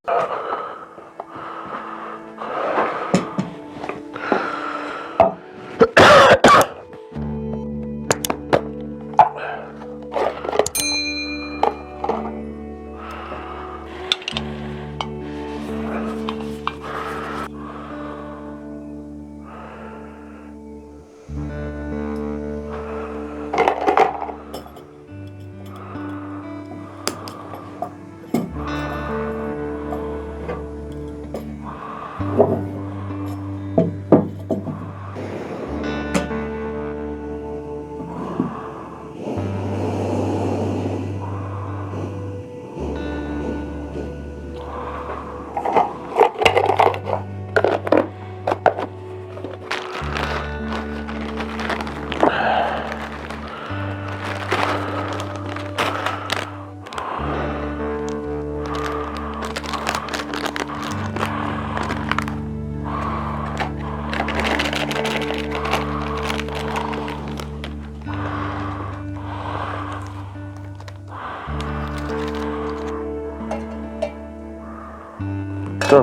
Putain,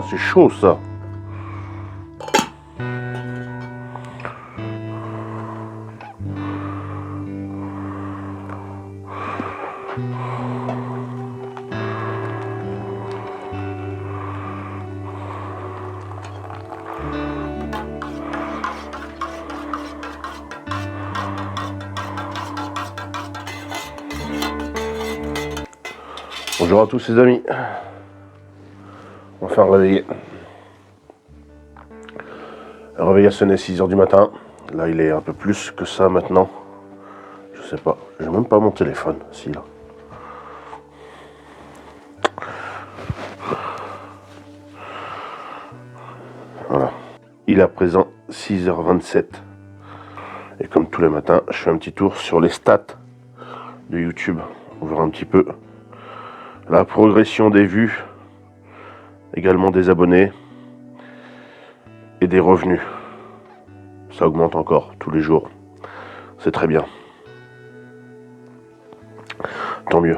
c'est chaud ça. Bonjour à tous les amis. On va faire le réveil. Le réveil a sonné 6 h du matin. Là il est un peu plus que ça maintenant. Je sais pas. J'ai même pas mon téléphone. Si là. Voilà. Il est à présent 6 h 27. Et comme tous les matins, je fais un petit tour sur les stats de YouTube. On verra un petit peu la progression des vues, également des abonnés et des revenus. Ça augmente encore tous les jours. C'est très bien. Tant mieux.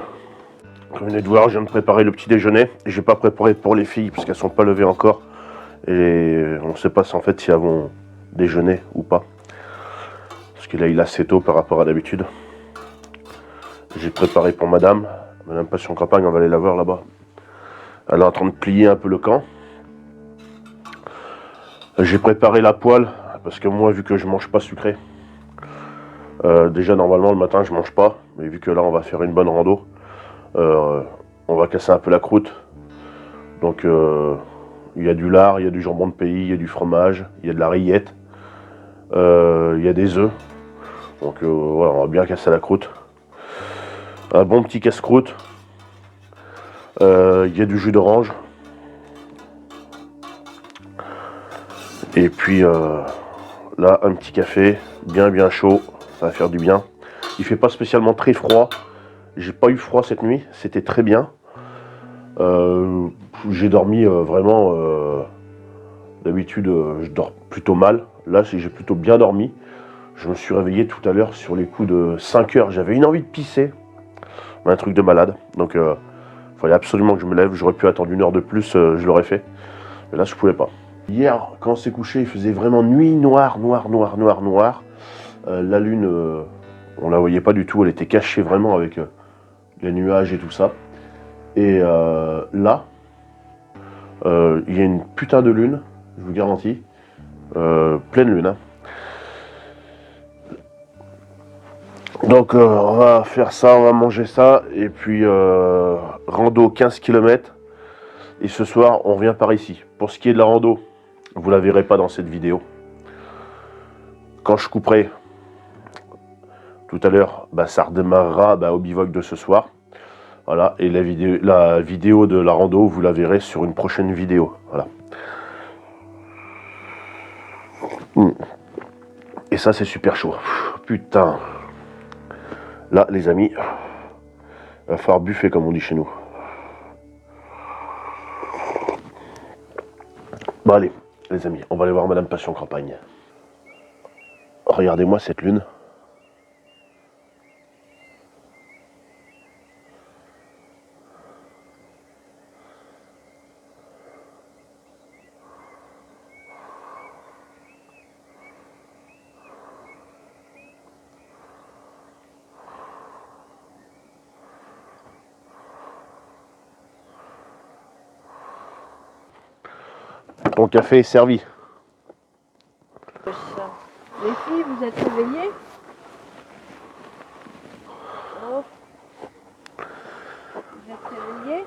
Comme vous venez de voir, je viens de préparer le petit déjeuner. J'ai pas préparé pour les filles parce qu'elles sont pas levées encore. Et on ne sait pas si en fait si elles vont déjeuner ou pas. Parce que là il est assez tôt par rapport à d'habitude. J'ai préparé pour madame. Madame Passion Campagne, on va aller la voir là-bas. Elle est en train de plier un peu le camp. J'ai préparé la poêle, parce que moi, vu que je mange pas sucré, déjà normalement le matin je mange pas, mais vu que là on va faire une bonne rando, on va casser un peu la croûte. Donc il y a du lard, il y a du jambon de pays, il y a du fromage, il y a de la rillette, il y a des œufs. Donc voilà, on va bien casser la croûte. Un bon petit casse-croûte. Il y a du jus d'orange. Et puis là, un petit café, bien chaud, ça va faire du bien. Il fait pas spécialement très froid. J'ai pas eu froid cette nuit, c'était très bien. J'ai dormi vraiment. D'habitude, je dors plutôt mal. Là, j'ai plutôt bien dormi. Je me suis réveillé tout à l'heure sur les coups de 5 h. J'avais une envie de pisser. Un truc de malade. Donc, il fallait absolument que je me lève. J'aurais pu attendre 1 heure de plus, je l'aurais fait. Mais là, je pouvais pas. Hier, quand on s'est couché, il faisait vraiment nuit noire. La lune, on la voyait pas du tout. Elle était cachée vraiment avec les nuages et tout ça. Et là, il y a une putain de lune, je vous garantis. Pleine lune. Hein. Donc on va faire ça, on va manger ça. Et puis rando 15 km. Et ce soir, on revient par ici. Pour ce qui est de la rando, vous la verrez pas dans cette vidéo. Quand je couperai tout à l'heure, ça redémarrera au bivouac de ce soir. Voilà, et la vidéo de la rando, vous la verrez sur une prochaine vidéo. Voilà. Et ça, c'est super chaud. Putain. Là, les amis, il va falloir buffer, comme on dit chez nous. Bon, allez, les amis, on va aller voir Madame Passion Campagne. Regardez-moi cette lune. Ton café est servi. Les filles, vous êtes réveillées? Oh. Vous êtes réveillées?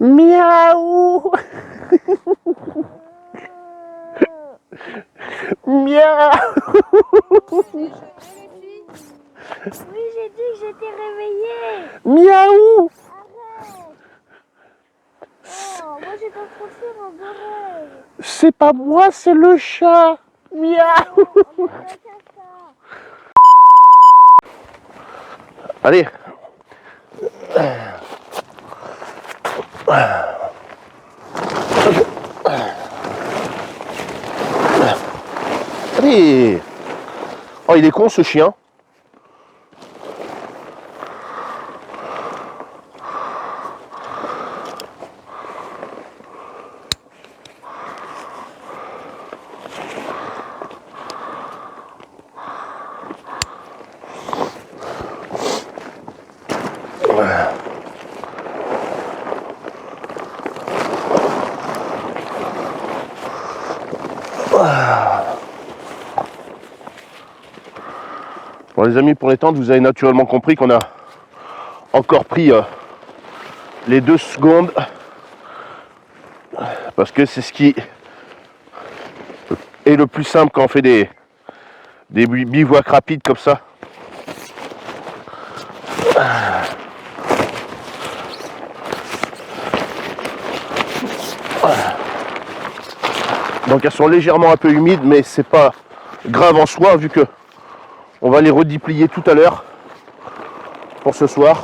Miaou. Miaou. Oui, j'ai dit que j'étais réveillée. Miaou. Arrête. Oh, moi j'ai pas froissé mon oreille. C'est pas moi, c'est le chat. Miaou. On va faire ça. Allez. Allez. Oh, il est con ce chien. Bon les amis, pour les tentes, vous avez naturellement compris qu'on a encore pris les 2 secondes parce que c'est ce qui est le plus simple quand on fait des bivouacs rapides comme ça. Donc elles sont légèrement un peu humides, mais c'est pas grave en soi vu que on va les redéplier tout à l'heure pour ce soir.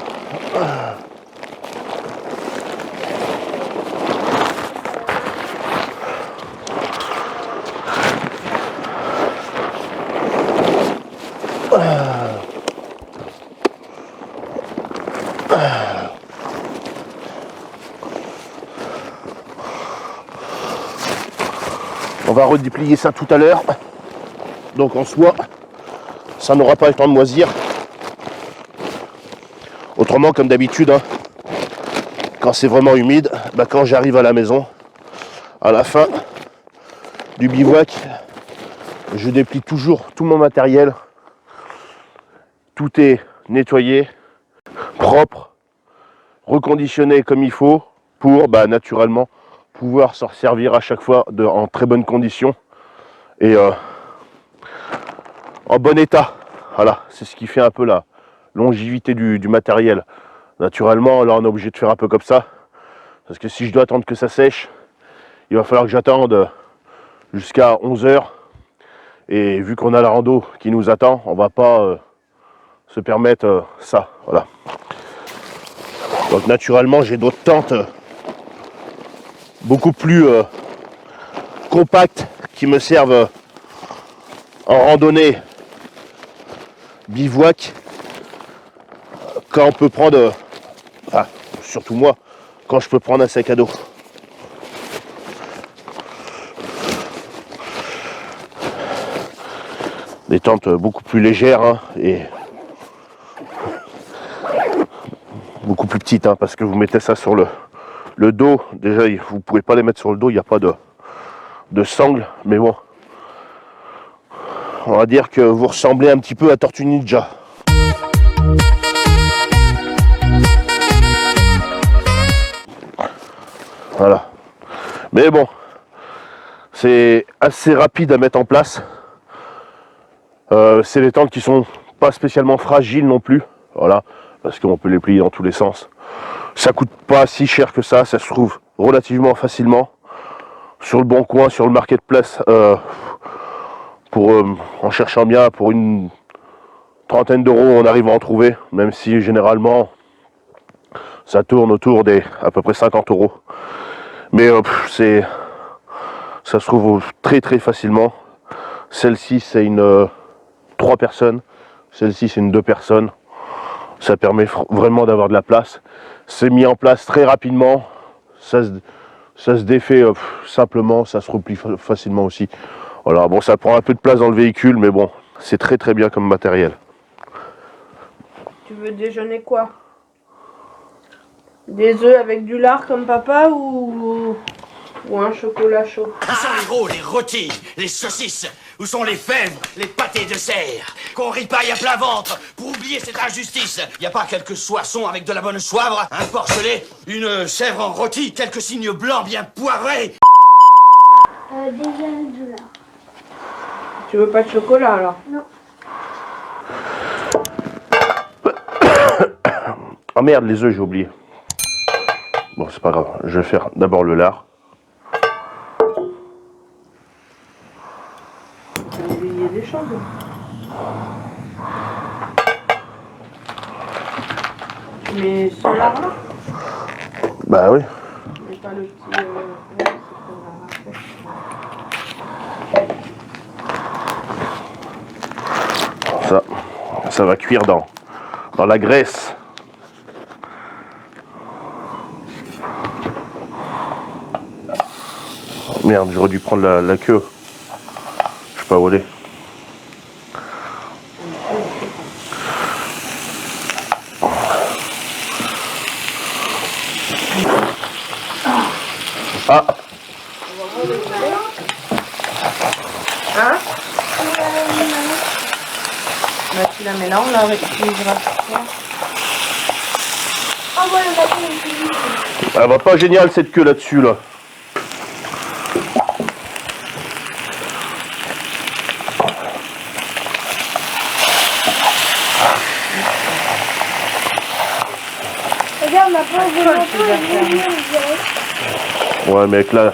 On va redéplier ça tout à l'heure. Donc en soi, ça n'aura pas le temps de moisir. Autrement, comme d'habitude, hein, quand c'est vraiment humide, bah, quand j'arrive à la maison, à la fin du bivouac, je déplie toujours tout mon matériel. Tout est nettoyé, propre, reconditionné comme il faut pour naturellement pouvoir s'en servir à chaque fois en très bonne condition et en bon état. Voilà, c'est ce qui fait un peu la longévité du matériel. Naturellement, là on est obligé de faire un peu comme ça, parce que si je dois attendre que ça sèche, il va falloir que j'attende jusqu'à 11 h. Et vu qu'on a la rando qui nous attend, on va pas se permettre ça. Voilà. Donc naturellement, j'ai d'autres tentes beaucoup plus compactes qui me servent en randonnée bivouac quand on peut prendre, enfin surtout moi, quand je peux prendre un sac à dos. Des tentes beaucoup plus légères hein, et beaucoup plus petites hein, parce que vous mettez ça sur le dos. Déjà vous pouvez pas les mettre sur le dos, il n'y a pas de sangle, mais bon, on va dire que vous ressemblez un petit peu à Tortue Ninja. Voilà. Mais bon, c'est assez rapide à mettre en place. C'est des tentes qui sont pas spécialement fragiles non plus. Voilà, parce qu'on peut les plier dans tous les sens. Ça coûte pas si cher que ça se trouve relativement facilement. Sur le bon coin, sur le marketplace, en cherchant bien, pour une trentaine d'euros, on arrive à en trouver, même si généralement ça tourne autour des à peu près 50 euros. Mais ça se trouve très très facilement. Celle-ci c'est une 3 personnes, celle-ci c'est une 2 personnes. Ça permet vraiment d'avoir de la place. C'est mis en place très rapidement. Ça Ça se défait simplement, ça se replie facilement aussi. Voilà, bon, ça prend un peu de place dans le véhicule, mais bon, c'est très très bien comme matériel. Tu veux déjeuner quoi? Des œufs avec du lard comme papa ou un chocolat chaud? Où sont les gros, les rôtis, les saucisses? Où sont les fèves, les pâtés de cerf? Qu'on ripaille à plein ventre pour oublier cette injustice. Y a pas quelques soissons avec de la bonne soivre, un porcelet, une chèvre en rôti, quelques signes blancs bien poivrés? Déjà du lard. Tu veux pas de chocolat alors? Non. Ah merde, les œufs, j'ai oublié. Bon, c'est pas grave, je vais faire d'abord le lard. T'as oublié des choses. Tu mets ce lard là? Bah oui. Mais pas le petit... ouais, c'est pas grave. Ça va cuire dans la graisse. Merde, j'aurais dû prendre la queue. Je sais pas où elle est. Ah, Hein? Bah tu la mets là, on la réutilisera. Ah ouais, on a fait elle va pas génial cette queue là-dessus là. Regarde, ma pauvre de manteau, Ouais, mais avec la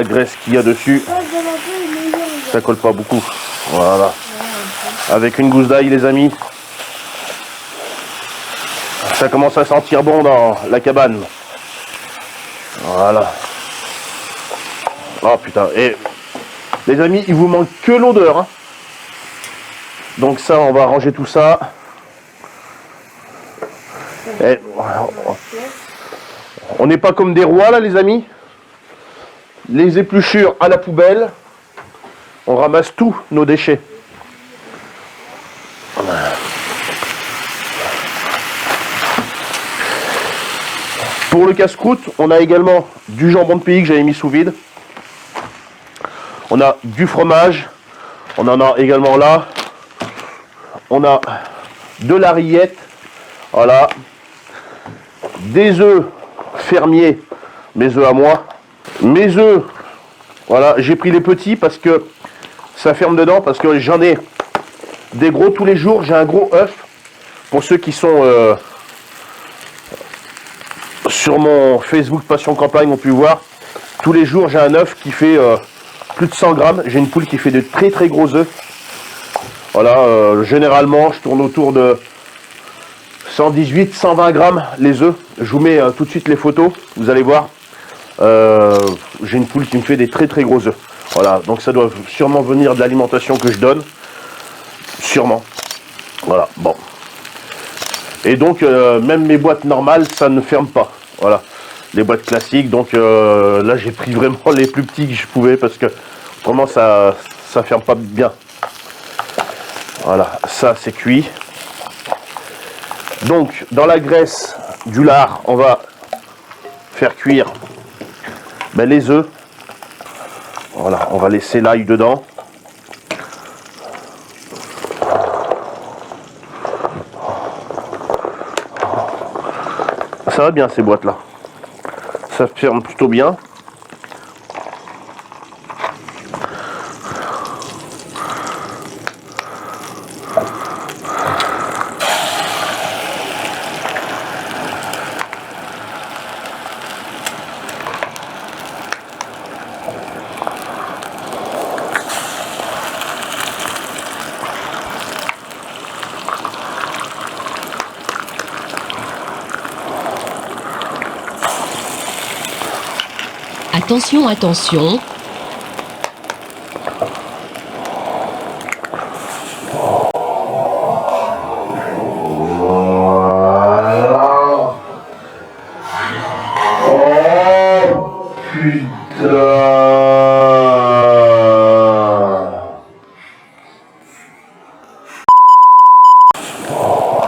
graisse qu'il y a dessus, ça colle pas beaucoup. Voilà. Avec une gousse d'ail, les amis. Ça commence à sentir bon dans la cabane. Voilà. Oh putain. Et les amis, il vous manque que l'odeur. Hein. Donc ça, on va ranger tout ça. Et on n'est pas comme des rois là, les amis. Les épluchures à la poubelle. On ramasse tous nos déchets. Pour le casse-croûte, on a également du jambon de pays que j'avais mis sous vide. On a du fromage. On en a également là. On a de la rillette. Voilà. Des œufs fermiers. Mes œufs à moi. Mes œufs. Voilà, j'ai pris les petits parce que ça ferme dedans. Parce que j'en ai des gros tous les jours. J'ai un gros œuf. Pour ceux qui sont sur mon Facebook Passion Campagne, ont pu voir. Tous les jours, j'ai un œuf qui fait plus de 100 grammes. J'ai une poule qui fait de très très gros œufs. Voilà, généralement, je tourne autour de 118, 120 grammes les œufs. Je vous mets tout de suite les photos. Vous allez voir. J'ai une poule qui me fait des très très gros œufs. Voilà, donc ça doit sûrement venir de l'alimentation que je donne. Sûrement. Voilà, bon. Et donc, même mes boîtes normales, ça ne ferme pas. Voilà, les boîtes classiques. Donc là, j'ai pris vraiment les plus petits que je pouvais parce que vraiment, ça ferme pas bien. Voilà, ça, c'est cuit. Donc, dans la graisse du lard, on va faire cuire les œufs. Voilà, on va laisser l'ail dedans. Ça va bien ces boîtes là. Ça ferme plutôt bien. Attention, attention.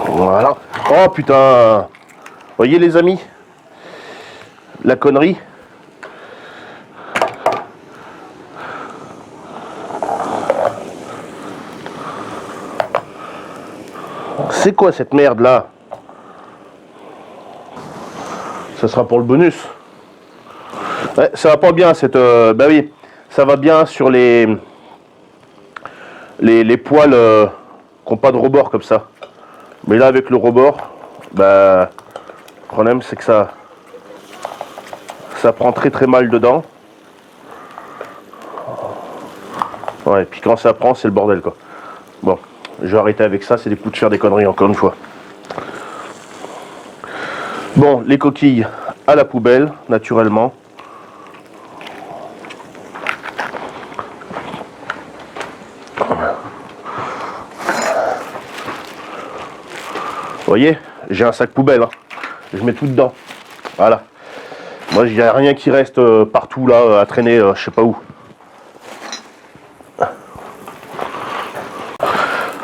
Voilà. Oh putain. Voyez les amis, la connerie. C'est quoi cette merde là? Ça sera pour le bonus. Ouais, ça va pas bien cette... bah oui, ça va bien sur les poils qui n'ont pas de rebord comme ça. Mais là avec le rebord, bah, le problème c'est que ça prend très très mal dedans. Ouais, et puis quand ça prend, c'est le bordel quoi. Bon, je vais arrêter avec ça, c'est des coups de faire des conneries encore une fois. Bon, les coquilles à la poubelle, naturellement. Vous voyez, j'ai un sac poubelle, hein. Je mets tout dedans. Voilà. Moi, il n'y a rien qui reste partout là, à traîner, je sais pas où.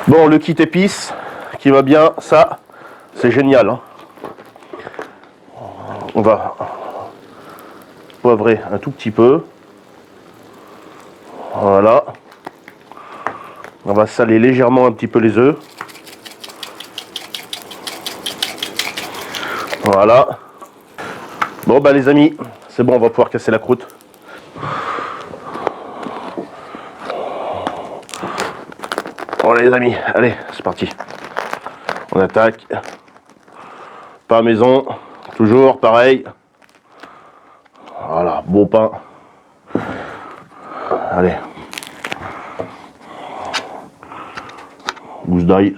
Bon, le kit épices qui va bien, ça, c'est génial, hein. On va poivrer un tout petit peu. Voilà. On va saler légèrement un petit peu les œufs. Voilà. Bon bah les amis, c'est bon, on va pouvoir casser la croûte. Bon les amis, allez, c'est parti. On attaque. Pain maison, toujours pareil. Voilà, bon pain. Allez. Gousse d'ail.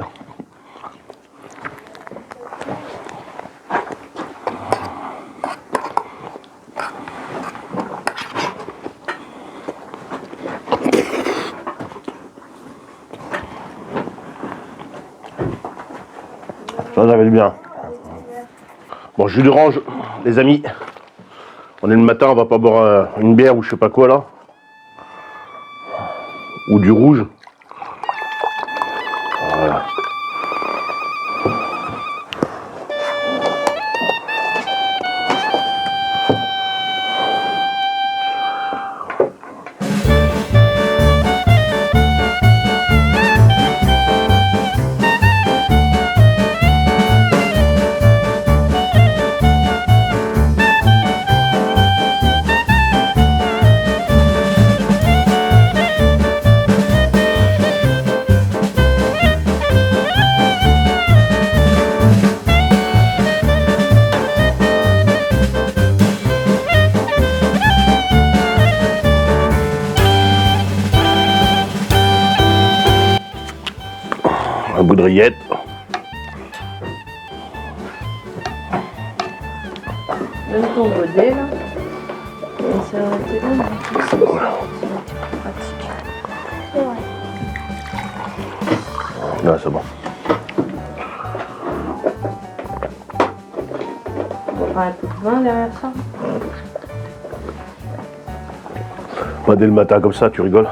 Ça va bien. Bon, jus d'orange, les amis. On est le matin, on va pas boire une bière ou je sais pas quoi là. Ou du rouge. Voilà. Un bout de rillette. Donne ton godet là. Et ça aurait été bon, mais c'est pratique. C'est vrai. Là, c'est bon. On fera un peu de vin derrière ça. Pas dès le matin comme ça, tu rigoles.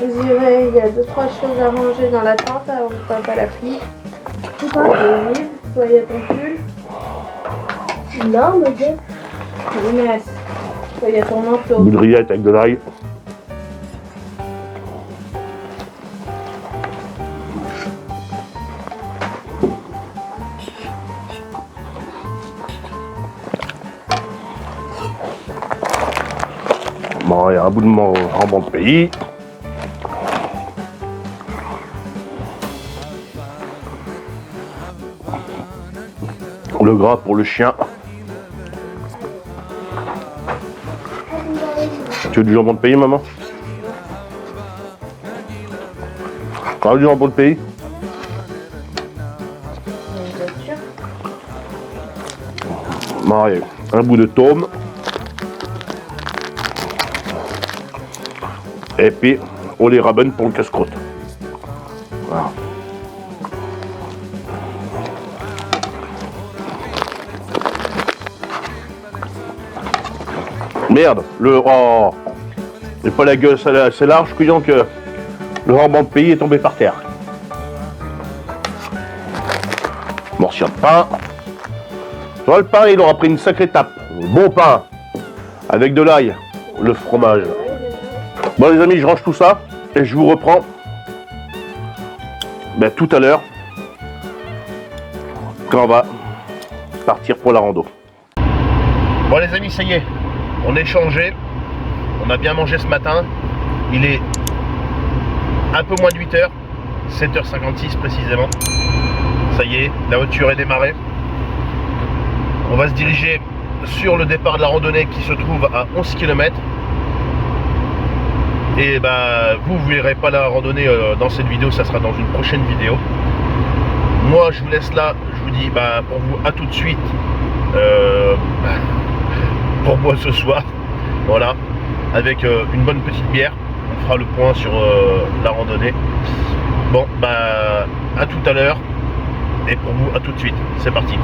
Je dirais, il y a 2-3 choses à ranger dans la tente avant que papa la plie. Quoi? Olive, toi il y a ton pull. Non, mais j'ai... Inès, toi il y a ton manteau. Un bout de rillette avec de l'ail. Bon, il y a un bout de jambon de pays. Le gras pour le chien. Tu veux du jambon de pays, maman? Tu veux du jambon de pays? Marie, un bout de tome. Et puis, on les rabonne pour le casse-croûte. Voilà. Merde, le... Oh, c'est pas la gueule, c'est large, couillon, que Le ruban de pays est tombé par terre. Morceau de pain. Sur le pain, il aura pris une sacrée tape. Bon pain. Avec de l'ail. Le fromage. Bon les amis, je range tout ça. Et je vous reprends tout à l'heure. Quand on va partir pour la rando. Bon les amis, ça y est. On est changé. On a bien mangé ce matin. Il est un peu moins de 8 h, 7h56 précisément. Ça y est, la voiture est démarrée. On va se diriger sur le départ de la randonnée qui se trouve à 11 km. Et vous ne verrez pas la randonnée dans cette vidéo, ça sera dans une prochaine vidéo. Moi je vous laisse là, je vous dis pour vous à tout de suite pour moi ce soir. Voilà, avec une bonne petite bière. On fera le point sur la randonnée. Bon, à tout à l'heure. Et pour vous, à tout de suite. C'est parti.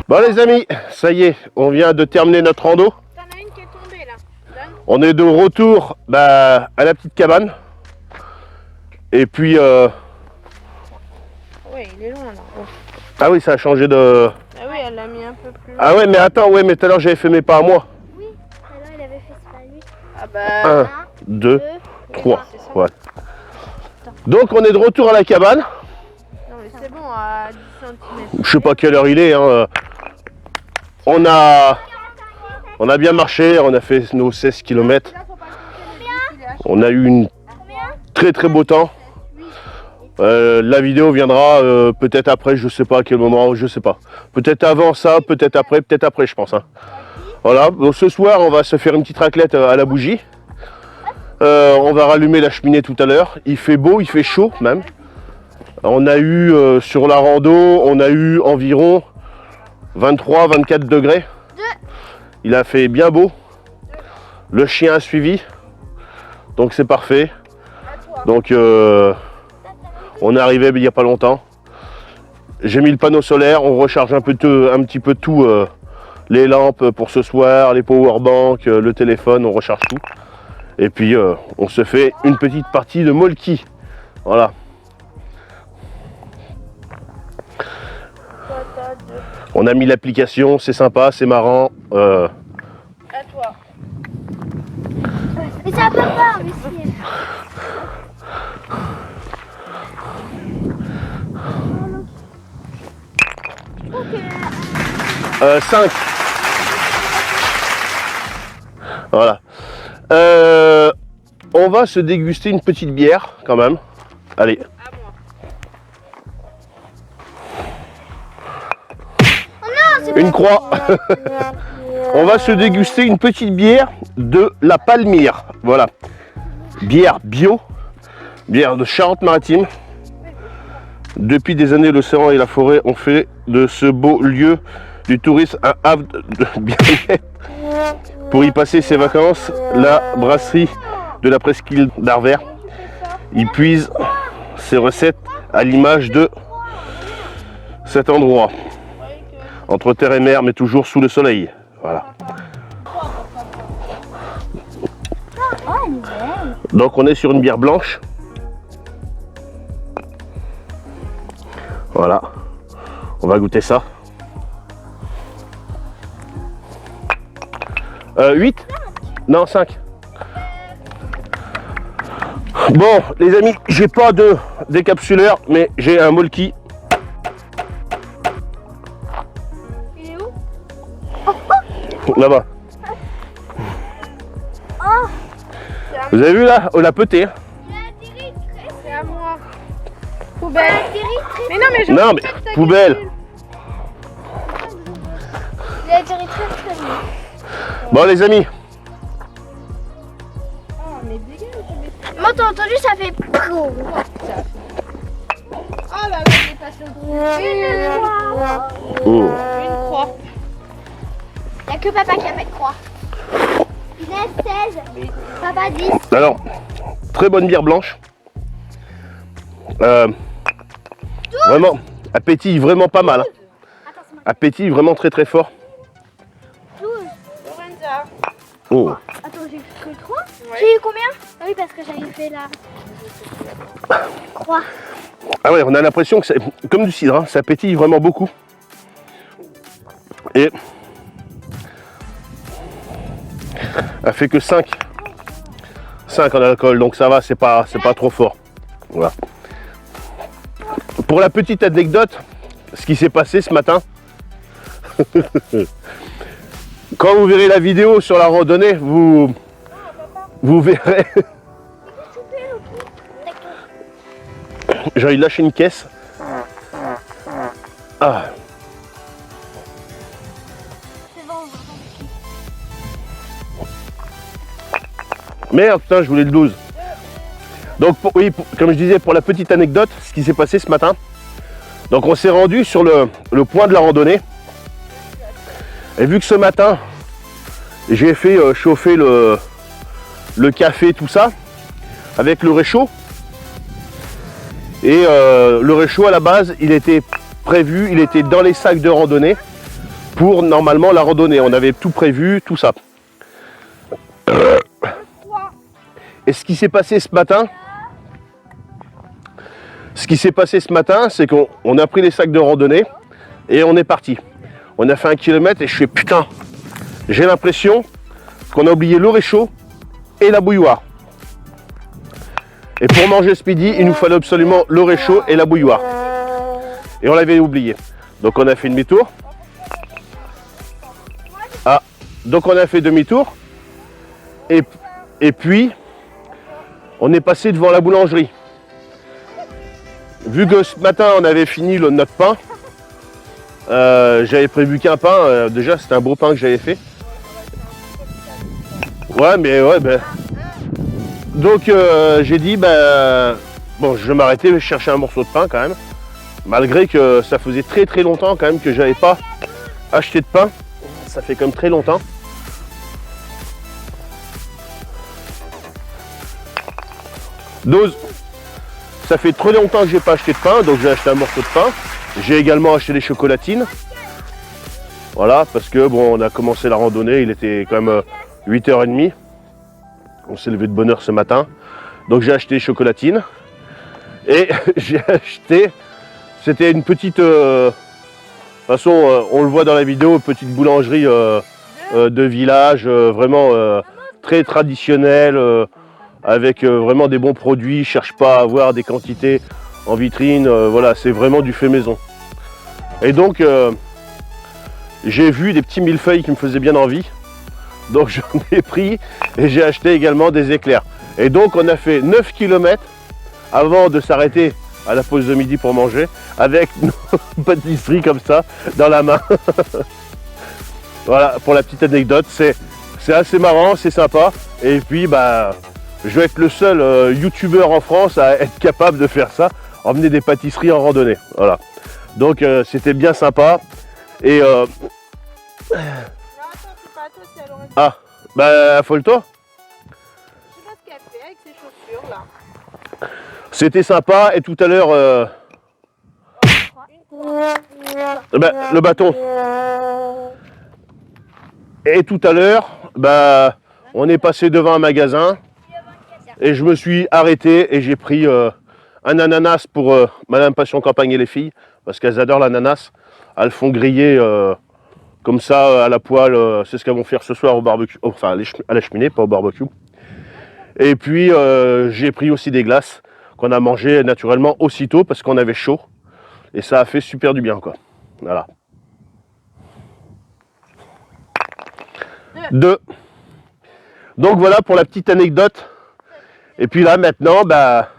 Bon les amis, ça y est, on vient de terminer notre rando. T'en as une qui est tombée là. Donne. On est de retour à la petite cabane. Et puis... Ouais, il est loin là. Oh. Ah oui, ça a changé de... Ah oui, elle l'a mis un peu plus loin. Ah ouais, mais attends, ouais, mais tout à l'heure j'avais fait mes pas à moi. Oui, alors il avait fait ça lui. Ah bah... 1, 2, 3. c'est ça. Ouais. Donc on est de retour à la cabane. Non mais c'est bon, à 10 cm. Je sais pas quelle heure il est. Hein. On a bien marché, on a fait nos 16 km. On a eu une très très beau temps. La vidéo viendra peut-être après, je sais pas à quel moment, je sais pas. Peut-être avant ça, peut-être après je pense. Hein. Voilà, donc ce soir on va se faire une petite raclette à la bougie. On va rallumer la cheminée tout à l'heure. Il fait beau, il fait chaud même. On a eu sur la rando, on a eu environ 23-24 degrés. Il a fait bien beau. Le chien a suivi. Donc c'est parfait. Donc on est arrivé il n'y a pas longtemps. J'ai mis le panneau solaire, on recharge un petit peu tout. Les lampes pour ce soir, les powerbanks, le téléphone, on recharge tout. Et puis on se fait une petite partie de molki. Voilà. On a mis l'application, c'est sympa, c'est marrant. À toi. Mais ça peut pas, monsieur. Je trouve que 5. Voilà. On va se déguster une petite bière quand même. Allez. À moi. Une croix. On va se déguster une petite bière de la Palmyre. Voilà. Bière bio. Bière de Charente-Maritime. Depuis des années, l'océan et la forêt ont fait de ce beau lieu du tourisme un havre de bien-être. Pour y passer ses vacances, la brasserie de la presqu'île d'Arvers y puise ses recettes à l'image de cet endroit. Entre terre et mer, mais toujours sous le soleil. Voilà. Donc on est sur une bière blanche. Voilà. On va goûter ça. 8 ? Non, 5. Bon, les amis, j'ai pas de décapsuleur, mais j'ai un molki. il est où? Là-bas. Vous avez vu là? On l'a pété. Hein. C'est à moi. Poubelle. Mais non, mais je Non, mais ta poubelle. gueule. Il a atterri très très bien. Bon, les amis. Oh, mais dégage, mais... Moi, t'as entendu, ça fait. Oh là là, j'ai passé au bout. Une croix. Oh. Une croix. Il n'y a que papa qui a fait de croix. Inès 16. Papa 10. Alors, très bonne bière blanche. Vraiment, appétit vraiment pas mal. Hein. Attends, c'est moi. Appétit vraiment très très fort. 12. Lorenza. Oh. Attends, j'ai eu que 3. Ouais. J'ai eu combien? Ah oui, parce que j'avais fait là. 3. Ah ouais, on a l'impression que c'est comme du cidre, hein, ça pétille vraiment beaucoup. Et elle fait que 5 en alcool, donc ça va, c'est pas trop fort. Voilà. Pour la petite anecdote, ce qui s'est passé ce matin, quand vous verrez la vidéo sur la randonnée, vous verrez. J'ai envie de lâcher une caisse. Ah. Merde, putain, je voulais le 12. Donc, comme je disais, pour la petite anecdote, ce qui s'est passé ce matin. Donc, on s'est rendu sur le point de la randonnée. Et vu que ce matin, j'ai fait chauffer le café, tout ça, avec le réchaud. Et le réchaud, à la base, il était prévu, il était dans les sacs de randonnée pour normalement la randonnée. On avait tout prévu, tout ça. Et ce qui s'est passé ce matin, c'est qu'on a pris les sacs de randonnée et on est parti. On a fait 1 kilomètre et je fais putain, j'ai l'impression qu'on a oublié le réchaud et la bouilloire. Et pour manger ce midi, il nous fallait absolument le réchaud et la bouilloire. Et on l'avait oublié. Donc on a fait demi-tour. Ah, donc on a fait demi-tour. Et puis, on est passé devant la boulangerie. Vu que ce matin, on avait fini notre pain, j'avais prévu qu'un pain. Déjà, c'était un beau pain que j'avais fait. Ouais, mais ouais, ben... Donc, j'ai dit, bon, je vais m'arrêter, je chercher un morceau de pain quand même. Malgré que ça faisait très très longtemps quand même que j'avais pas acheté de pain. Ça fait quand même très longtemps. Dose. Ça fait très longtemps que j'ai pas acheté de pain, donc j'ai acheté un morceau de pain. J'ai également acheté des chocolatines. Voilà, parce que bon, on a commencé la randonnée, il était quand même 8h30. On s'est levé de bonne heure ce matin. Donc j'ai acheté des chocolatines. Et j'ai acheté, c'était une petite, de toute façon on le voit dans la vidéo, petite boulangerie de village, vraiment très traditionnelle, avec vraiment des bons produits. Je cherche pas à avoir des quantités en vitrine, voilà, c'est vraiment du fait maison. Et donc j'ai vu des petits millefeuilles qui me faisaient bien envie. Donc j'en ai pris et j'ai acheté également des éclairs. Et donc on a fait 9 km avant de s'arrêter à la pause de midi pour manger, avec nos pâtisseries comme ça dans la main. Voilà, pour la petite anecdote, c'est assez marrant, c'est sympa. Et puis bah, je vais être le seul youtubeur en France à être capable de faire ça, emmener des pâtisseries en randonnée. Voilà. Donc c'était bien sympa. Et ah, bah affole-toi. Je sais pas ce qu'elle fait avec ses chaussures là. C'était sympa et tout à l'heure, le bâton. Et tout à l'heure, bah, on est passé devant un magasin et je me suis arrêté et j'ai pris un ananas pour Madame Passion Campagne et les filles parce qu'elles adorent l'ananas. Elles le font griller comme ça à la poêle. C'est ce qu'elles vont faire ce soir au barbecue, enfin à la cheminée, pas au barbecue. Et puis j'ai pris aussi des glaces qu'on a mangé naturellement aussitôt parce qu'on avait chaud et ça a fait super du bien quoi. Voilà. 2. Donc voilà pour la petite anecdote. Et puis là maintenant bah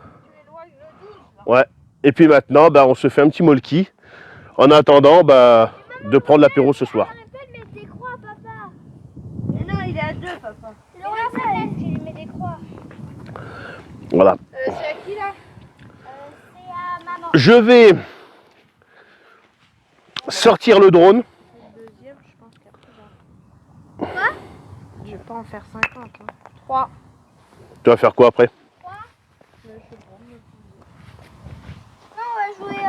ouais. Et puis maintenant bah on se fait un petit molki en attendant bah de prendre l'apéro ce soir. Des croix, papa. Mais non, il est à 2, papa. C'est Laurent qui lui met des croix. Voilà. C'est à qui là? C'est à maman. Je vais sortir le drone. Le deuxième, je pense qu'après. Quoi? Je vais pas en faire 50. Hein. 3. Tu vas faire quoi après? Non, on va jouer à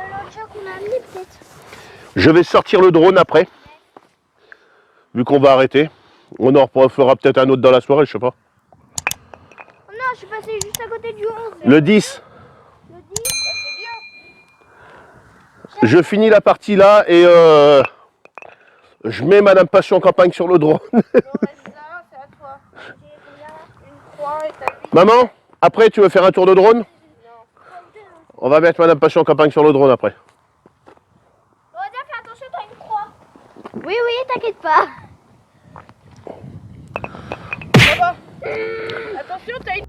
l'autre jeu qu'on a amené peut-être. Je vais sortir le drone après. Vu qu'on va arrêter. On en fera peut-être un autre dans la soirée, je sais pas. Non, je suis passé juste à côté du 11. Le 10. Je finis la partie là et je mets Madame Passion Campagne sur le drone. Bon, vas-y, Zara, c'est à toi. Une croix et t'as 8. Maman, après tu veux faire un tour de drone? Non. On va mettre Madame Passion Campagne sur le drone après. Rosa, fais attention, t'as une croix. Oui, oui, t'inquiète pas. Ça va. Attention, t'as une...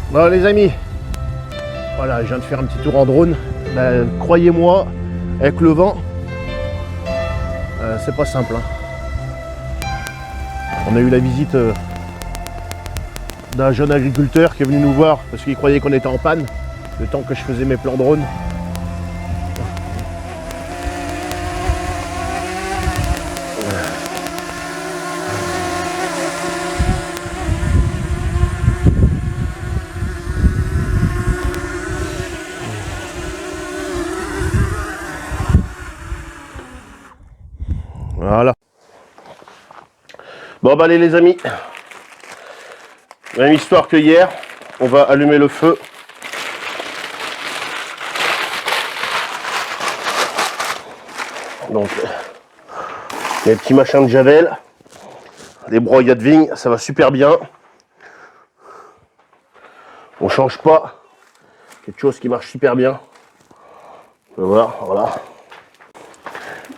Bon les amis, voilà, je viens de faire un petit tour en drone. Ben, croyez-moi, avec le vent, c'est pas simple. Hein. On a eu la visite d'un jeune agriculteur qui est venu nous voir parce qu'il croyait qu'on était en panne le temps que je faisais mes plans drone. Voilà. Bon bah allez les amis, même histoire que hier, on va allumer le feu. Donc les petits machins de javel, les broyats de vigne, ça va super bien. On change pas, quelque chose qui marche super bien. On va voir, voilà.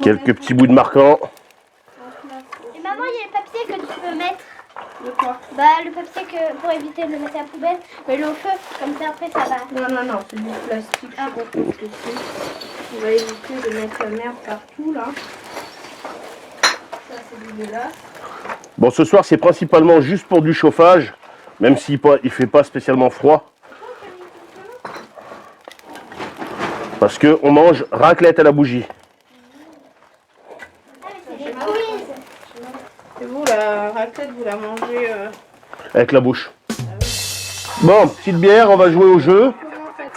Quelques petits bouts de marquant. Et maman, il y a le papier que tu peux mettre. De quoi? Bah, le papier que pour éviter de le mettre à la poubelle, mets-le au feu, comme ça après ça va. Non, non, non, c'est du plastique, je sais pas trop ce que c'est. On va éviter de mettre la merde partout là. Ça c'est dégueulasse. Bon, ce soir, c'est principalement juste pour du chauffage, même s'il ne fait pas spécialement froid. Parce qu'on mange raclette à la bougie. Ah, mais c'est des quiz. Et vous, la raclette, vous la mangez Avec la bouche. Bon, petite bière, on va jouer au jeu.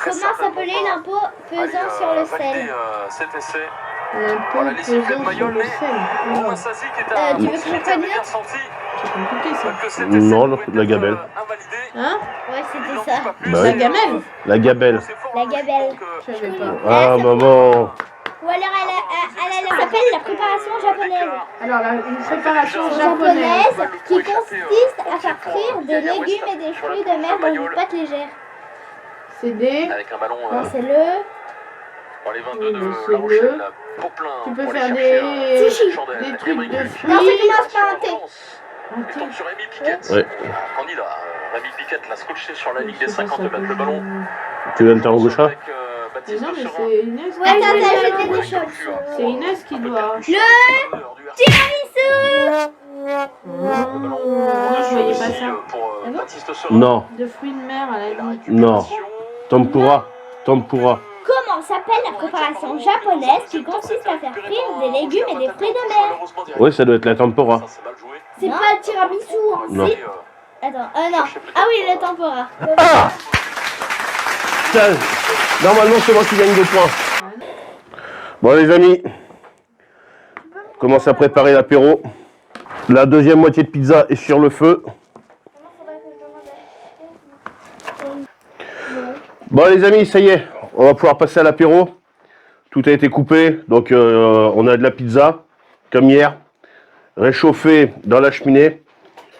Comment s'appelait l'impôt pesant sur le sel? Cet essai. un On a peu les sifflets de pesant sur Mayol, le mais sel. Moussa Sassi qui est tu veux que je il était reconnaisse bien senti. C'est compliqué ça. Non, la gabelle. Hein? Ouais, c'était ça. Bah La oui. gamelle? La gabelle. La gabelle. Je savais pas. Ah, maman. Ou alors elle s'appelle la préparation japonaise. Alors, une préparation Japonaise japonaise. qui consiste à faire frire des légumes et des fruits de mer dans une pâte légère. C'est des... Avec un ballon Non, c'est le pour les 22 de c'est La Rochelle, le- là, pour plein. Tu peux pour faire aller chercher des... un Sushi. chandelle, des un trucs briques. de Non, ça fruits. commence par un T. Et tombe sur Rémi Piquette. Ouais. Candidat. Rémi Piquette l'a scotché sur la ligne des Je sais pas 50 ça mètres. Le peut- ballon. Tu donnes ta gaucha? Avec Mais Baptiste non, mais Serin. c'est Inès. Ouais, t'as qui- jeté des choses. C'est Inès qui doit... Moi, je voyais pas ça. Pour Ah bon Baptiste Serin. Non, De fruits de mer à la limite. non. Tempura. Tempura. Comment s'appelle la préparation japonaise qui consiste à faire frire des légumes et des fruits de mer? Oui, ça doit être la tempura. Ça, c'est mal joué. C'est pas le tiramisu, hein? Non. Si. Attends, non. Ah oui, le tempura. Putain, normalement, c'est moi qui gagne 2 points. Bon, les amis, on commence à préparer l'apéro. La deuxième moitié de pizza est sur le feu. Bon, les amis, ça y est, on va pouvoir passer à l'apéro. Tout a été coupé, donc on a de la pizza, comme hier, réchauffée dans la cheminée,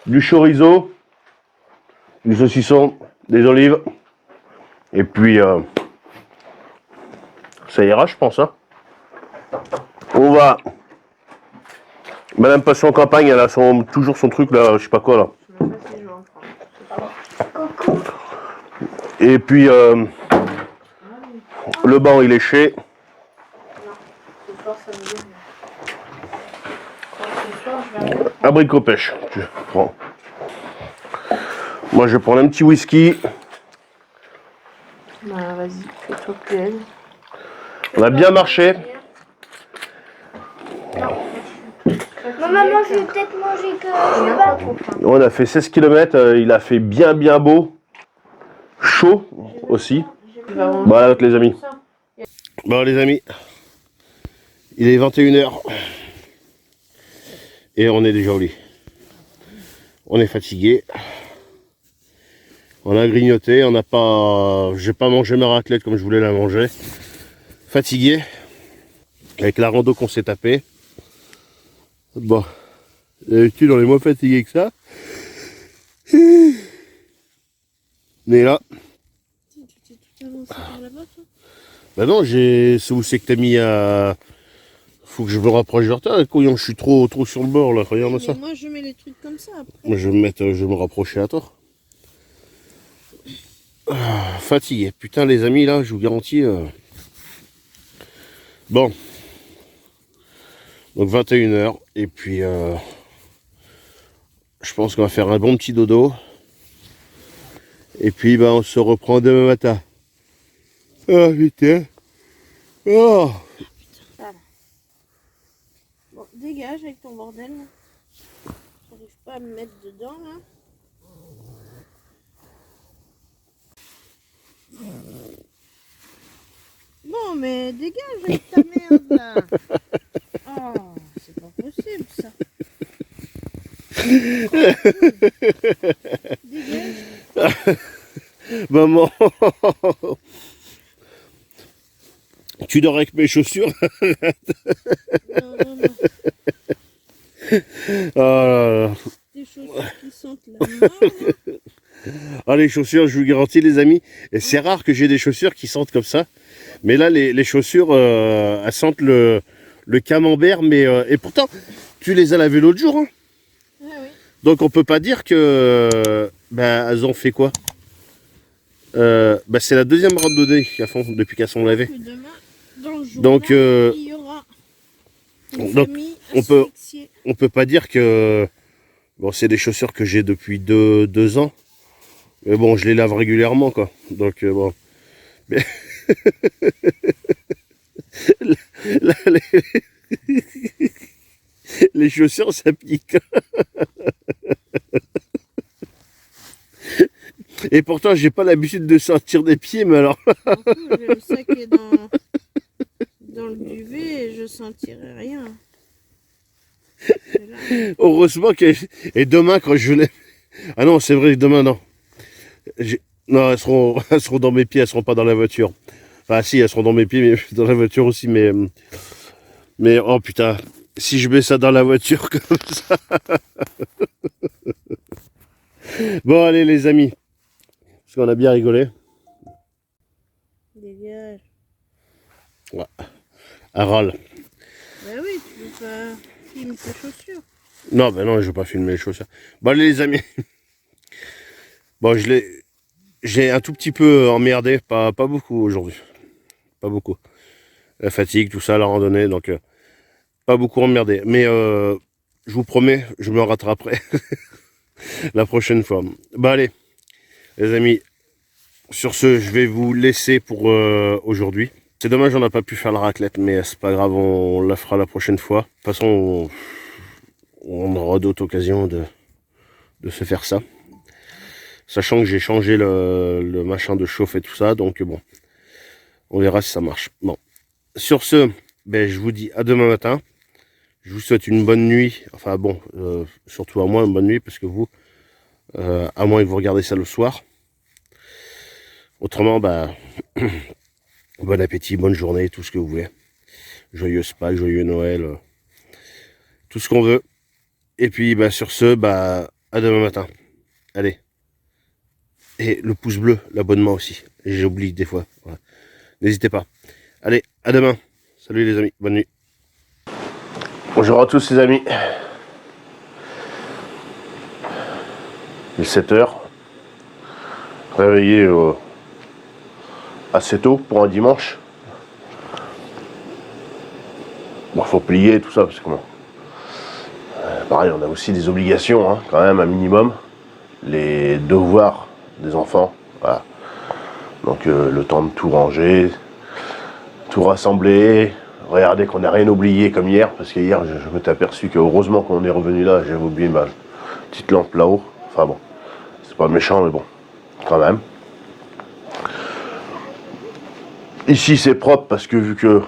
du chorizo, du saucisson, des olives, et puis ça ira, je pense. Hein. On va. Madame Passion Campagne, elle a toujours son truc là, je sais pas quoi là. Je sais même pas si je vais en prendre. Et puis le banc il est chez. Ce soir, ça me dit. Ce soir, je vais en Abricot pêche. Tu prends. Moi je vais prendre un petit whisky. Bah, vas-y, fais-toi plaisir. On a bien marché. Maman, je vais peut-être manger que. Je sais pas. On a fait 16 km. Il a fait bien beau. Chaud aussi. Bon avec les amis. Bon les amis. Il est 21h. Et on est déjà au lit. On est fatigué. On a grignoté, on n'a pas. J'ai pas mangé ma raclette comme je voulais la manger. Fatigué. Avec la rando qu'on s'est tapé. Bon. D'habitude on est moins fatigué que ça. Mais là. Bah non, c'est où c'est que t'as mis à. Faut que je me rapproche vers toi, couillon, je suis trop sur le bord là, regarde ça. Mais moi je mets les trucs comme ça après. Moi je vais me rapprocher à toi. Ah, fatigué, putain les amis là, je vous garantis. Bon. Donc 21h, et puis je pense qu'on va faire un bon petit dodo. Et puis bah, on se reprend demain matin. Ah putain. Oh. Bon, dégage avec ton bordel là. J'arrive pas à me mettre dedans là. Bon mais dégage avec ta merde là. Oh, c'est pas possible ça. Dégage. Maman. Tu dors avec mes chaussures. Non, non, non. Oh là là. Des chaussures qui sentent la mort. Là. Ah, les chaussures, je vous garantis les amis, et c'est rare que j'ai des chaussures qui sentent comme ça. Mais là, les chaussures, elles sentent le camembert, mais et pourtant, tu les as lavées l'autre jour. Hein. Ah oui. Donc on peut pas dire que elles ont fait quoi. C'est la deuxième randonnée qu'elles font depuis qu'elles sont lavées. Que demain, dans le journal, Donc, il y aura une donc, famille on peut- asphyxiée. On peut pas dire que bon, c'est des chaussures que j'ai depuis 2 ans. Mais bon, je les lave régulièrement quoi. Donc bon. Mais là, les chaussures ça pique. Et pourtant j'ai pas l'habitude de sentir des pieds, mais alors. En plus, j'ai le sac est dans le duvet et je sentirai rien. C'est là. Heureusement que... Et demain, quand je l'ai... Ah non, c'est vrai, demain, non. Non, elles seront dans mes pieds, elles seront pas dans la voiture. Enfin, si, elles seront dans mes pieds, mais dans la voiture aussi, mais oh putain, si je mets ça dans la voiture comme ça... Bon, allez, les amis. Parce qu'on a bien rigolé. Dégage. Harold. Bah oui, tu veux pas filmer tes chaussures. Non, ben non, je veux pas filmer les chaussures. Bon, allez, les amis. Bon, j'ai un tout petit peu emmerdé, pas beaucoup aujourd'hui. Pas beaucoup. La fatigue, tout ça, la randonnée, donc pas beaucoup emmerdé. Mais je vous promets, je me rattraperai la prochaine fois. Bah allez, les amis, sur ce, je vais vous laisser pour aujourd'hui. C'est dommage, on n'a pas pu faire la raclette, mais c'est pas grave, on la fera la prochaine fois. De toute façon, on aura d'autres occasions de se faire ça. Sachant que j'ai changé le machin de chauffe et tout ça, donc bon, on verra si ça marche. Bon, sur ce, ben, je vous dis à demain matin. Je vous souhaite une bonne nuit. Enfin bon, surtout à moi, une bonne nuit, parce que vous, à moins que vous regardez ça le soir. Autrement, bah, bon appétit, bonne journée, tout ce que vous voulez. Joyeuse Pâques, joyeux Noël, tout ce qu'on veut. Et puis, bah, sur ce, bah, à demain matin. Allez. Et le pouce bleu, l'abonnement aussi. J'oublie des fois. Voilà. N'hésitez pas. Allez, à demain. Salut les amis, bonne nuit. Bonjour à tous les amis. Il est 7h. Réveillé assez tôt pour un dimanche. Bon, faut plier tout ça, parce que bon, pareil, on a aussi des obligations, hein, quand même, un minimum. Les devoirs des enfants, voilà. Donc le temps de tout ranger, tout rassembler, regardez qu'on n'a rien oublié comme hier, parce que hier je m'étais aperçu que heureusement qu'on est revenu là, j'avais oublié ma petite lampe là-haut. Enfin bon, c'est pas méchant, mais bon, quand même. Ici c'est propre parce que vu que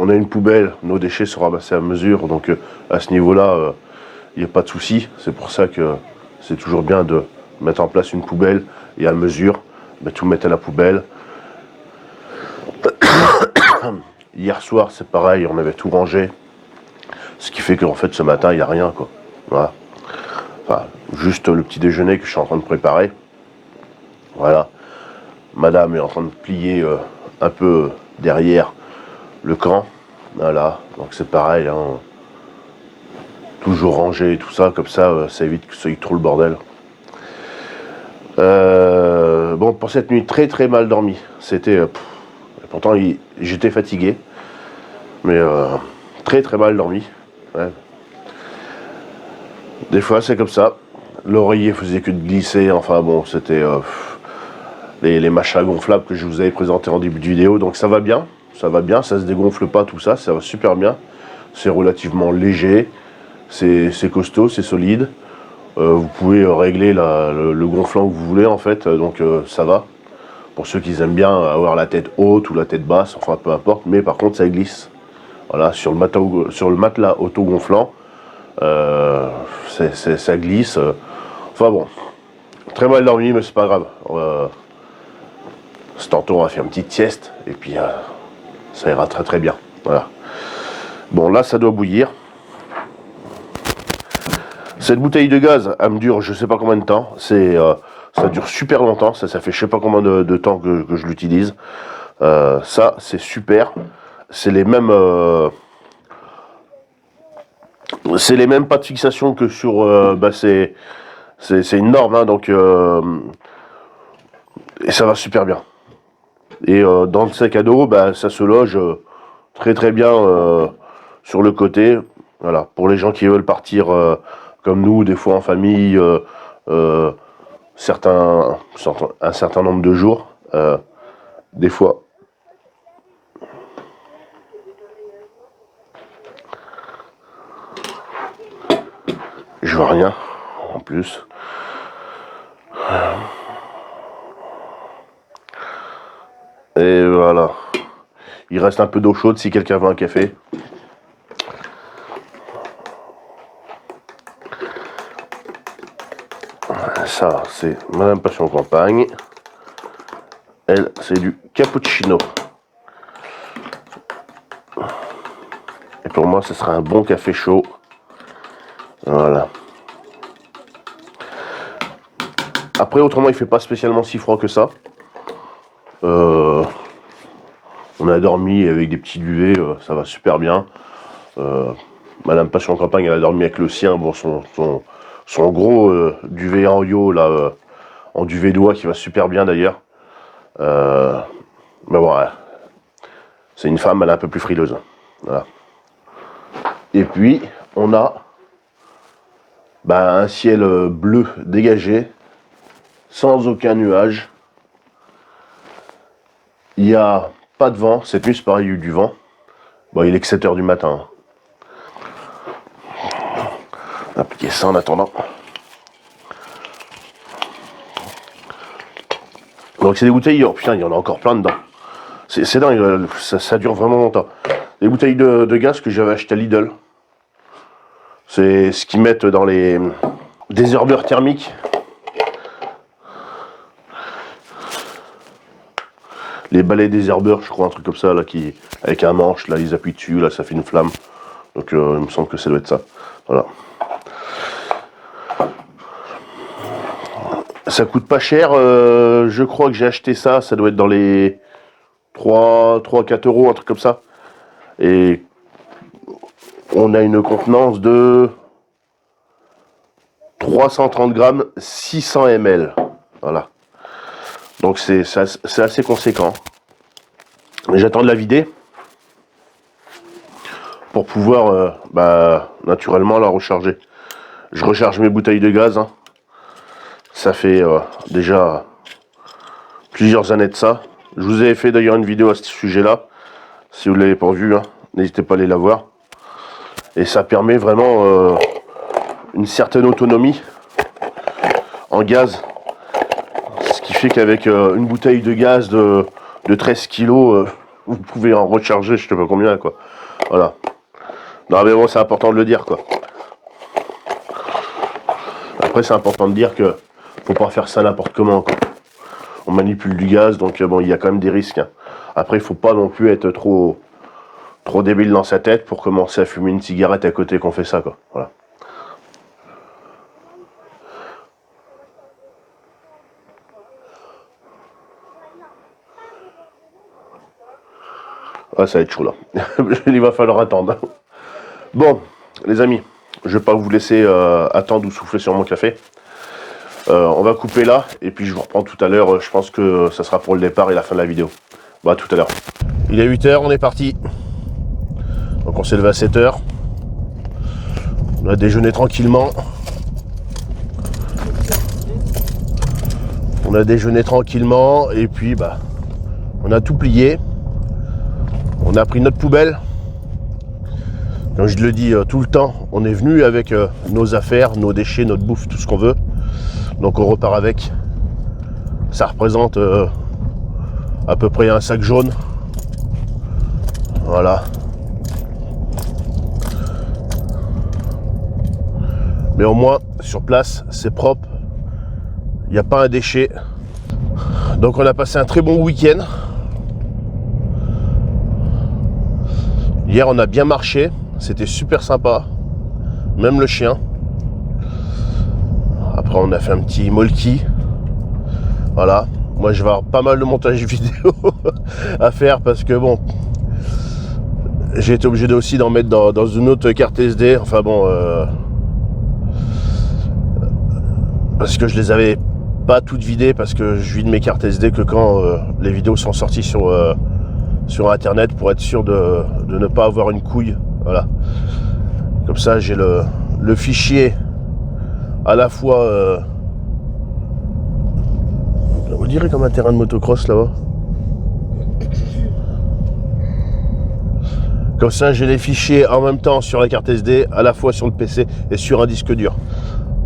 on a une poubelle, nos déchets sont ramassés à mesure, donc à ce niveau-là, il n'y a pas de souci. C'est pour ça que c'est toujours bien de mettre en place une poubelle et à mesure, tout mettre à la poubelle. Hier soir c'est pareil, on avait tout rangé, ce qui fait qu'en fait ce matin il n'y a rien, quoi. Voilà. Enfin, juste le petit déjeuner que je suis en train de préparer. Voilà. Madame est en train de plier un peu derrière le camp. Voilà. Donc c'est pareil, hein. Toujours rangé et tout ça, comme ça, ça évite que ça y trop le bordel. Bon, pour cette nuit, très très mal dormi. C'était... pourtant, j'étais fatigué. Mais très très mal dormi. Ouais. Des fois, c'est comme ça. L'oreiller faisait que de glisser. Enfin bon, c'était les machins gonflables que je vous avais présentés en début de vidéo. Donc ça va bien. Ça va bien. Ça se dégonfle pas, tout ça. Ça va super bien. C'est relativement léger. C'est costaud, c'est solide. Vous pouvez régler le gonflant que vous voulez, en fait. Donc ça va. Pour ceux qui aiment bien avoir la tête haute ou la tête basse. Enfin, peu importe. Mais par contre, ça glisse. Voilà, sur le matelas auto-gonflant, ça glisse. Enfin bon, très mal dormi, mais c'est pas grave. Tantôt, on va faire une petite sieste, et puis ça ira très très bien. Voilà. Bon, là, ça doit bouillir. Cette bouteille de gaz, elle me dure je sais pas combien de temps. Ça dure super longtemps, ça fait je sais pas combien de temps que je l'utilise. Ça, c'est super. C'est les mêmes pas de fixation que sur c'est une norme, hein, donc et ça va super bien. Et dans le sac à dos, ça se loge très très bien sur le côté. Voilà, pour les gens qui veulent partir comme nous, des fois en famille, un certain nombre de jours, des fois. Je vois rien en plus. Et voilà. Il reste un peu d'eau chaude si quelqu'un veut un café. Ça, c'est Madame Passion Campagne. Elle, c'est du cappuccino. Et pour moi, ce sera un bon café chaud. Voilà. Après, autrement, il fait pas spécialement si froid que ça. On a dormi avec des petits duvets, ça va super bien. Madame Passion Campagne, elle a dormi avec le sien, bon, son gros duvet en yo, là, en duvet d'oie, qui va super bien d'ailleurs. Mais bon, ouais. C'est une femme, elle est un peu plus frileuse. Voilà. Et puis, on a un ciel bleu dégagé, sans aucun nuage. Il n'y a pas de vent, cette nuit c'est pareil, il y a eu du vent. Bon, il est que 7 h du matin. On va appliquer ça en attendant. Donc c'est des bouteilles, oh putain, il y en a encore plein dedans. C'est dingue, ça dure vraiment longtemps. Des bouteilles de gaz que j'avais acheté à Lidl. C'est ce qu'ils mettent dans les désherbeurs thermiques. Les balais désherbeurs, je crois, un truc comme ça, là, avec un manche, là, ils appuient dessus, là, ça fait une flamme. Donc il me semble que ça doit être ça. Voilà. Ça coûte pas cher, je crois que j'ai acheté ça, ça doit être dans les 3-4 euros, un truc comme ça. Et on a une contenance de 330 grammes, 600 ml. Voilà. Donc c'est assez conséquent. J'attends de la vider pour pouvoir naturellement la recharger. Je recharge mes bouteilles de gaz. Hein. Ça fait déjà plusieurs années de ça. Je vous avais fait d'ailleurs une vidéo à ce sujet-là. Si vous ne l'avez pas vu, hein, n'hésitez pas à aller la voir. Et ça permet vraiment une certaine autonomie en gaz. Ce qui fait qu'avec une bouteille de gaz de 13 kg, vous pouvez en recharger je sais pas combien, quoi. Voilà. Non mais bon, c'est important de le dire, quoi. Après, c'est important de dire que faut pas faire ça n'importe comment, quoi. On manipule du gaz, donc bon, il y a quand même des risques. Hein. Après, il faut pas non plus être trop débile dans sa tête pour commencer à fumer une cigarette à côté qu'on fait ça, quoi. Voilà. Ah, ça va être chaud là. Il va falloir attendre. Bon, les amis, je vais pas vous laisser attendre ou souffler sur mon café. On va couper là, et puis je vous reprends tout à l'heure. Je pense que ça sera pour le départ et la fin de la vidéo. Bon, à tout à l'heure. Il est 8 h, on est parti. Donc on s'est levé à 7 h. On a déjeuné tranquillement. On a déjeuné tranquillement, et puis on a tout plié. On a pris notre poubelle. Comme je le dis tout le temps, on est venu avec nos affaires, nos déchets, notre bouffe, tout ce qu'on veut. Donc on repart avec. Ça représente à peu près un sac jaune. Voilà. Mais au moins, sur place, c'est propre. Il n'y a pas un déchet. Donc on a passé un très bon week-end. Hier, on a bien marché. C'était super sympa. Même le chien. Après, on a fait un petit molki. Voilà. Moi, je vais avoir pas mal de montage vidéo à faire parce que bon, j'ai été obligé aussi d'en mettre dans une autre carte SD. Enfin bon, parce que je les avais pas toutes vidées, parce que je vide mes cartes SD que quand les vidéos sont sorties sur internet, pour être sûr de ne pas avoir une couille. Voilà. Comme ça, j'ai le fichier à la fois on dirait comme un terrain de motocross là-bas. Comme ça, j'ai les fichiers en même temps sur la carte SD, à la fois sur le PC et sur un disque dur.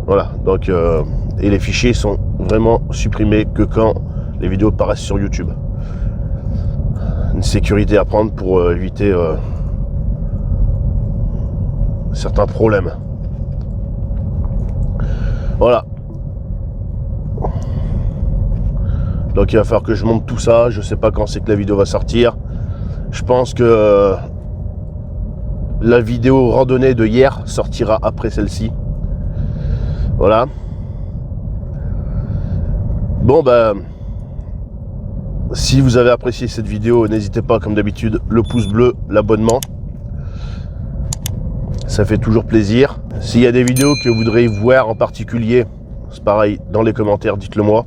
Voilà. Donc et les fichiers sont vraiment supprimés que quand les vidéos paraissent sur YouTube. Une sécurité à prendre pour éviter certains problèmes. Voilà. Donc il va falloir que je monte tout ça. Je sais pas quand c'est que la vidéo va sortir. Je pense que la vidéo randonnée de hier sortira après celle-ci. Voilà. Bon ben, si vous avez apprécié cette vidéo, n'hésitez pas comme d'habitude, le pouce bleu, l'abonnement. Ça fait toujours plaisir. S'il y a des vidéos que vous voudriez voir en particulier, c'est pareil, dans les commentaires, dites-le moi.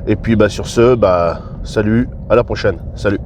Et puis bah sur ce, bah salut, à la prochaine. Salut.